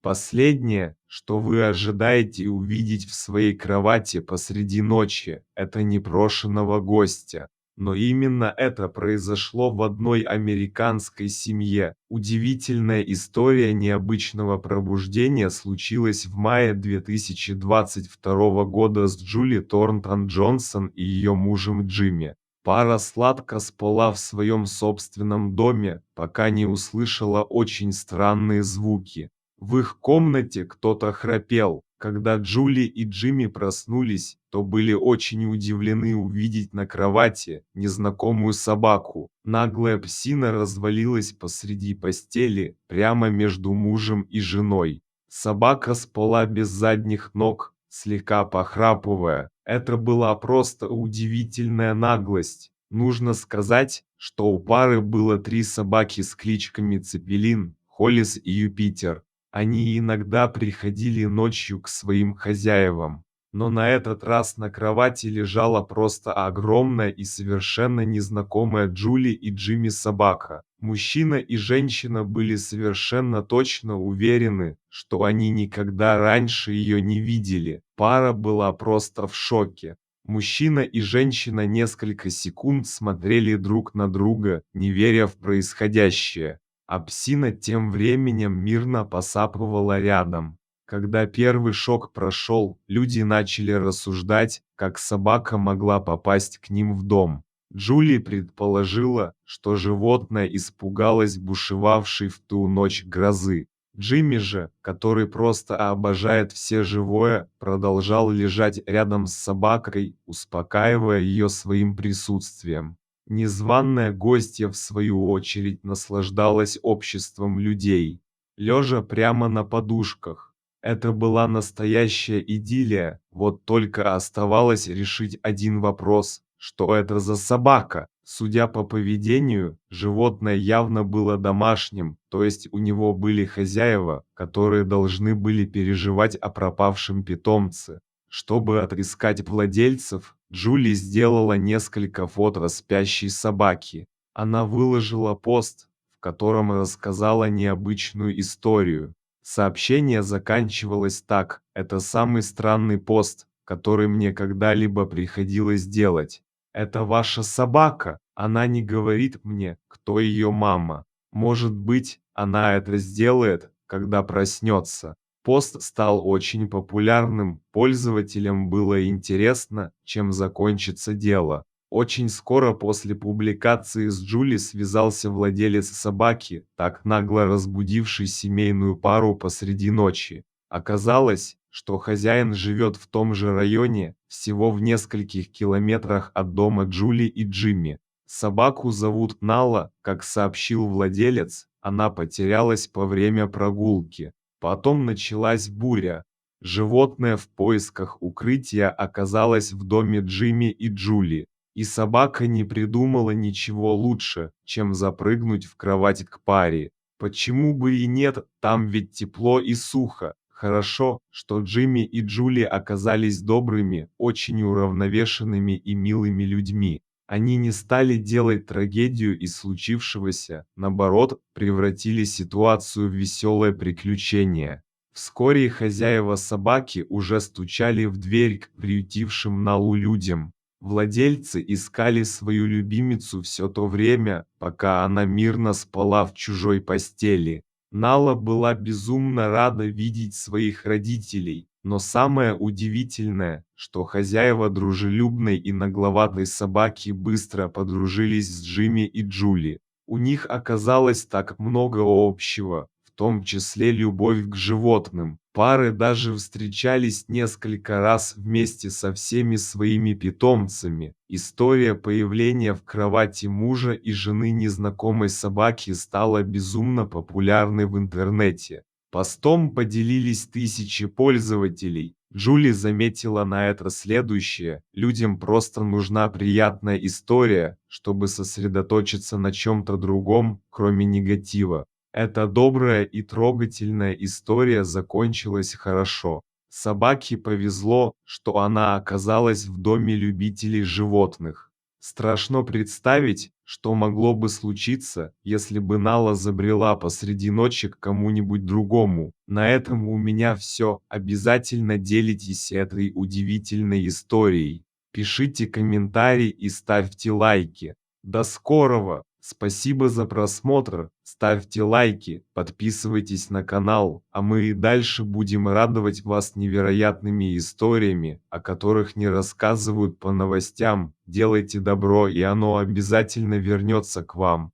Последнее, что вы ожидаете увидеть в своей кровати посреди ночи, это непрошеного гостя. Но именно это произошло в одной американской семье. Удивительная история необычного пробуждения случилась в мае 2022 года с Джули Торнтон Джонсон и ее мужем Джимми. Пара сладко спала в своем собственном доме, пока не услышала очень странные звуки. В их комнате кто-то храпел. Когда Джули и Джимми проснулись, то были очень удивлены увидеть на кровати незнакомую собаку. Наглая псина развалилась посреди постели, прямо между мужем и женой. Собака спала без задних ног, слегка похрапывая. Это была просто удивительная наглость. Нужно сказать, что у пары было 3 собаки с кличками Цепелин, Холлис и Юпитер. Они иногда приходили ночью к своим хозяевам, но на этот раз на кровати лежала просто огромная и совершенно незнакомая Джули и Джимми собака. Мужчина и женщина были совершенно точно уверены, что они никогда раньше ее не видели. Пара была просто в шоке. Мужчина и женщина несколько секунд смотрели друг на друга, не веря в происходящее. А псина тем временем мирно посапывала рядом. Когда первый шок прошел, люди начали рассуждать, как собака могла попасть к ним в дом. Джули предположила, что животное испугалось бушевавшей в ту ночь грозы. Джимми же, который просто обожает все живое, продолжал лежать рядом с собакой, успокаивая ее своим присутствием. Незваная гостья, в свою очередь, наслаждалась обществом людей, лежа прямо на подушках. Это была настоящая идиллия, вот только оставалось решить один вопрос: что это за собака? Судя по поведению, животное явно было домашним, то есть у него были хозяева, которые должны были переживать о пропавшем питомце. Чтобы отыскать владельцев, Джули сделала несколько фото спящей собаки. Она выложила пост, в котором рассказала необычную историю. Сообщение заканчивалось так: «Это самый странный пост, который мне когда-либо приходилось делать. Это ваша собака, она не говорит мне, кто ее мама. Может быть, она это сделает, когда проснется». Пост стал очень популярным, пользователям было интересно, чем закончится дело. Очень скоро после публикации с Джули связался владелец собаки, так нагло разбудивший семейную пару посреди ночи. Оказалось, что хозяин живет в том же районе, всего в нескольких километрах от дома Джули и Джимми. Собаку зовут Нала, как сообщил владелец, она потерялась по время прогулки. Потом началась буря. Животное в поисках укрытия оказалось в доме Джимми и Джули, и собака не придумала ничего лучше, чем запрыгнуть в кровать к паре. Почему бы и нет, там ведь тепло и сухо. Хорошо, что Джимми и Джули оказались добрыми, очень уравновешенными и милыми людьми. Они не стали делать трагедию из случившегося, наоборот, превратили ситуацию в веселое приключение. Вскоре хозяева собаки уже стучали в дверь к приютившим Налу людям. Владельцы искали свою любимицу все то время, пока она мирно спала в чужой постели. Нала была безумно рада видеть своих родителей, но самое удивительное, что хозяева дружелюбной и нагловатой собаки быстро подружились с Джимми и Джули. У них оказалось так много общего, в том числе любовь к животным. Пары даже встречались несколько раз вместе со всеми своими питомцами. История появления в кровати мужа и жены незнакомой собаки стала безумно популярной в интернете. Постом поделились тысячи пользователей. Джули заметила на это следующее: людям просто нужна приятная история, чтобы сосредоточиться на чем-то другом, кроме негатива. Эта добрая и трогательная история закончилась хорошо. Собаке повезло, что она оказалась в доме любителей животных. Страшно представить, что могло бы случиться, если бы Нала забрела посреди ночи к кому-нибудь другому. На этом у меня все. Обязательно делитесь этой удивительной историей. Пишите комментарии и ставьте лайки. До скорого! Спасибо за просмотр, ставьте лайки, подписывайтесь на канал, а мы и дальше будем радовать вас невероятными историями, о которых не рассказывают по новостям. Делайте добро, и оно обязательно вернется к вам.